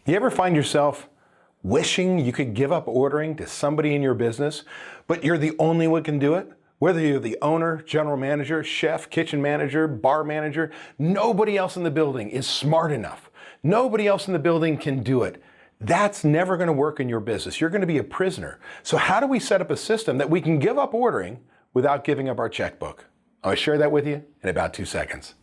You ever find yourself wishing you could give up ordering to somebody in your business, but you're the only one who can do it? Whether you're the owner, general manager, chef, kitchen manager, bar manager, nobody else in the building is smart enough. Nobody else in the building can do it. That's never going to work in your business. You're going to be a prisoner. So how do we set up a system that we can give up ordering without giving up our checkbook? I'll share that with you in about 2 seconds.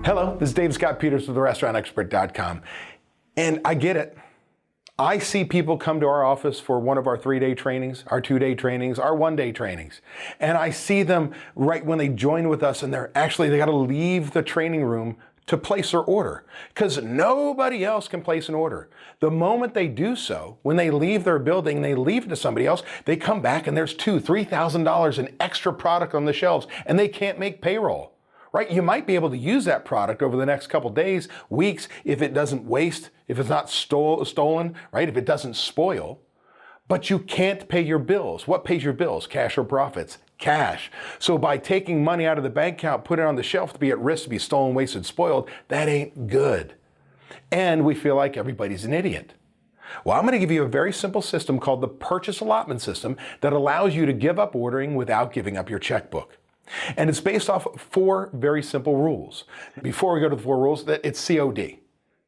Hello, this is Dave Scott Peters with therestaurantexpert.com. And I get it. I see people come to our office for one of our 3-day trainings, our 2-day trainings, our 1-day trainings. And I see them right when they join with us and they got to leave the training room to place their order because nobody else can place an order. The moment they do so, when they leave their building, they leave it to somebody else, they come back and there's $2,000, $3,000 in extra product on the shelves and they can't make payroll. Right? You might be able to use that product over the next couple days, weeks, if it doesn't waste, if it's not stolen, right? If it doesn't spoil, but you can't pay your bills. What pays your bills? Cash or profits? Cash. So by taking money out of the bank account, put it on the shelf to be at risk to be stolen, wasted, spoiled, that ain't good. And we feel like everybody's an idiot. Well, I'm going to give you a very simple system called the purchase allotment system that allows you to give up ordering without giving up your checkbook. And it's based off 4 very simple rules. Before we go to the 4 rules, that it's COD.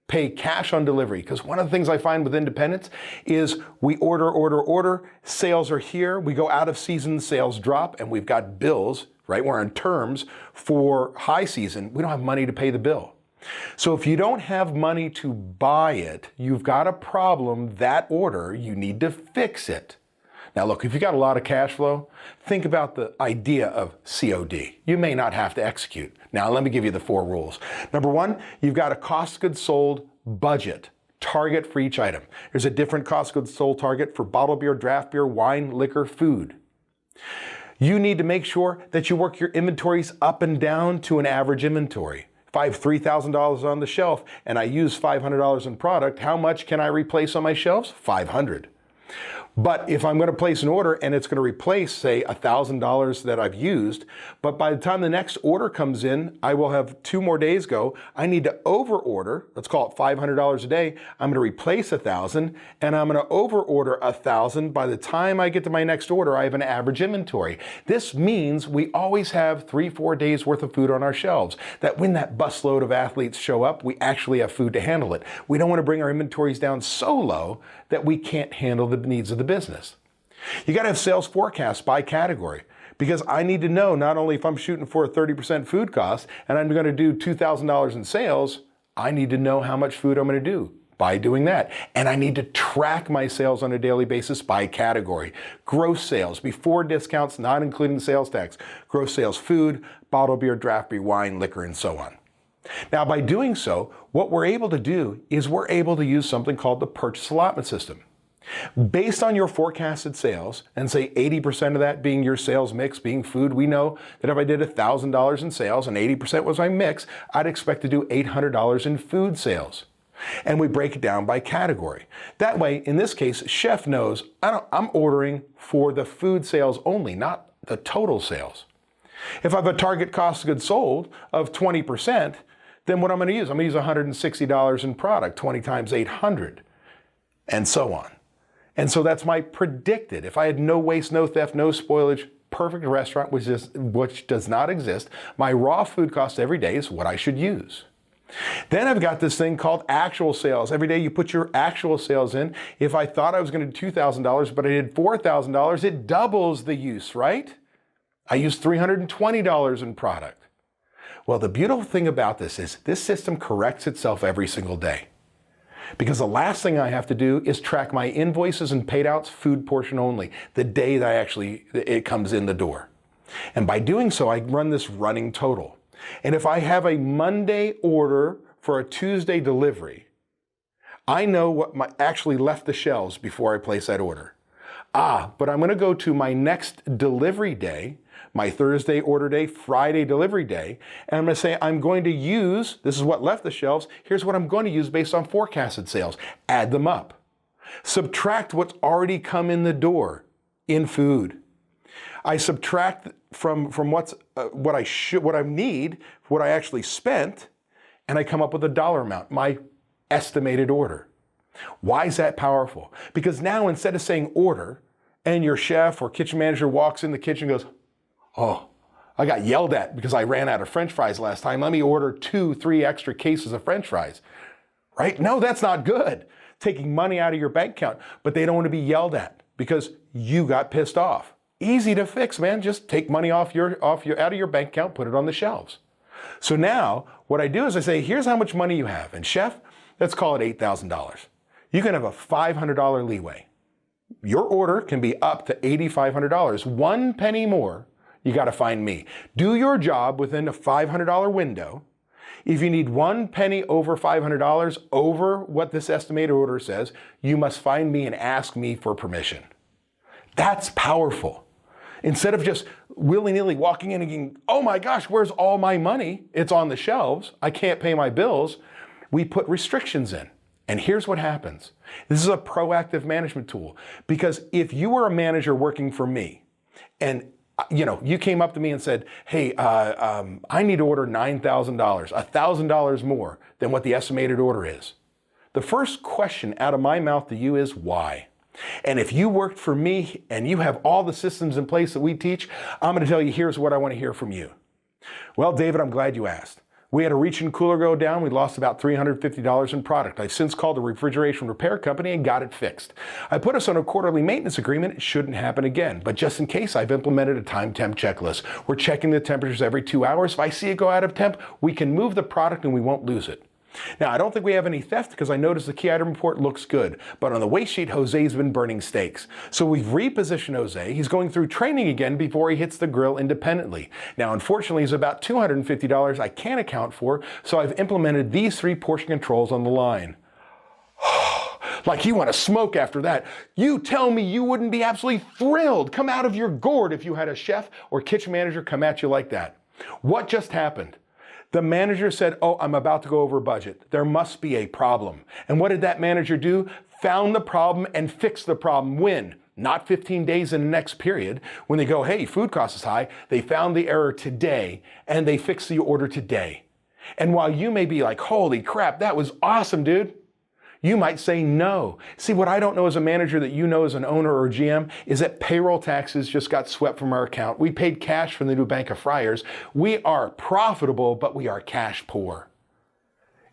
Pay cash on delivery. Because one of the things I find with independents is we order, sales are here, we go out of season, sales drop, and we've got bills, right? We're on terms for high season. We don't have money to pay the bill. So if you don't have money to buy it, you've got a problem, that order, you need to fix it. Now look, if you got a lot of cash flow, think about the idea of COD. You may not have to execute. Now let me give you the 4 rules. Number 1, you've got a cost of goods sold budget, target for each item. There's a different cost of goods sold target for bottled beer, draft beer, wine, liquor, food. You need to make sure that you work your inventories up and down to an average inventory. If I have $3,000 on the shelf and I use $500 in product, how much can I replace on my shelves? $500. But if I'm going to place an order and it's going to replace, say, $1,000 that I've used, but by the time the next order comes in, I will have 2 more days go, I need to over order, let's call it $500 a day, I'm going to replace $1,000 and I'm going to over order $1,000. By the time I get to my next order, I have an average inventory. This means we always have 3-4 days worth of food on our shelves, that when that busload of athletes show up, we actually have food to handle it. We don't want to bring our inventories down so low that we can't handle the needs of the business. You got to have sales forecasts by category because I need to know not only if I'm shooting for a 30% food cost and I'm going to do $2,000 in sales, I need to know how much food I'm going to do by doing that. And I need to track my sales on a daily basis by category. Gross sales, before discounts, not including sales tax. Gross sales, food, bottled beer, draft beer, wine, liquor, and so on. Now, by doing so, what we're able to do is we're able to use something called the purchase allotment system. Based on your forecasted sales, and say 80% of that being your sales mix, being food, we know that if I did $1,000 in sales and 80% was my mix, I'd expect to do $800 in food sales. And we break it down by category. That way, in this case, chef knows I'm ordering for the food sales only, not the total sales. If I have a target cost of goods sold of 20%, then what I'm going to use? I'm going to use $160 in product, 20 times 800, and so on. And so that's my predicted. If I had no waste, no theft, no spoilage, perfect restaurant, which does not exist, my raw food cost every day is what I should use. Then I've got this thing called actual sales. Every day you put your actual sales in. If I thought I was going to do $2,000, but I did $4,000, it doubles the use, right? I used $320 in product. Well, the beautiful thing about this is this system corrects itself every single day. Because the last thing I have to do is track my invoices and paid outs, food portion only, the day that it comes in the door. And by doing so, I run this running total. And if I have a Monday order for a Tuesday delivery, I know what actually left the shelves before I place that order. But I'm going to go to my next delivery day, my Thursday order day, Friday delivery day, and I'm going to say I'm going to use, this is what left the shelves, here's what I'm going to use based on forecasted sales. Add them up. Subtract what's already come in the door in food. I subtract from what I need, what I actually spent, and I come up with a dollar amount, my estimated order. Why is that powerful? Because now instead of saying order, and your chef or kitchen manager walks in the kitchen and goes, oh, I got yelled at because I ran out of French fries last time. Let me order 2-3 extra cases of French fries, right? No, that's not good. Taking money out of your bank account, but they don't want to be yelled at because you got pissed off. Easy to fix, man. Just take money out of your bank account, put it on the shelves. So now what I do is I say, here's how much money you have. And chef, let's call it $8,000. You can have a $500 leeway. Your order can be up to $8,500. 1 penny more, you got to find me. Do your job within a $500 window. If you need 1 penny over $500 over what this estimated order says, you must find me and ask me for permission. That's powerful. Instead of just willy-nilly walking in and going, oh my gosh, where's all my money? It's on the shelves. I can't pay my bills. We put restrictions in. And here's what happens. This is a proactive management tool, because if you were a manager working for me and you came up to me and said, hey, I need to order $9,000, $1,000 more than what the estimated order is. The first question out of my mouth to you is why? And if you worked for me and you have all the systems in place that we teach, I'm going to tell you, here's what I want to hear from you. Well, David, I'm glad you asked. We had a reach and cooler go down. We lost about $350 in product. I've since called a refrigeration repair company and got it fixed. I put us on a quarterly maintenance agreement. It shouldn't happen again. But just in case, I've implemented a time temp checklist. We're checking the temperatures every 2 hours. If I see it go out of temp, we can move the product and we won't lose it. Now, I don't think we have any theft because I noticed the key item report looks good, but on the waste sheet, Jose's been burning steaks. So we've repositioned Jose. He's going through training again before he hits the grill independently. Now, unfortunately, it's about $250 I can't account for, so I've implemented these 3 portion controls on the line. Like you want to smoke after that. You tell me you wouldn't be absolutely thrilled, come out of your gourd if you had a chef or kitchen manager come at you like that. What just happened? The manager said, oh, I'm about to go over budget. There must be a problem. And what did that manager do? Found the problem and fixed the problem. When? Not 15 days in the next period. When they go, hey, food cost is high, they found the error today and they fixed the order today. And while you may be like, holy crap, that was awesome, dude, you might say no. See, what I don't know as a manager that you know as an owner or GM is that payroll taxes just got swept from our account. We paid cash from the new bank of Friars. We are profitable, but we are cash poor.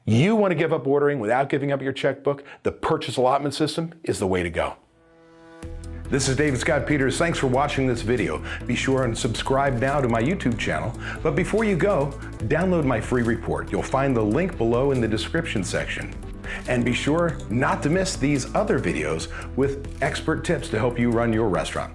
You want to give up ordering without giving up your checkbook? The purchase allotment system is the way to go. This is David Scott Peters. Thanks for watching this video. Be sure and subscribe now to my YouTube channel. But before you go, download my free report. You'll find the link below in the description section. And be sure not to miss these other videos with expert tips to help you run your restaurant.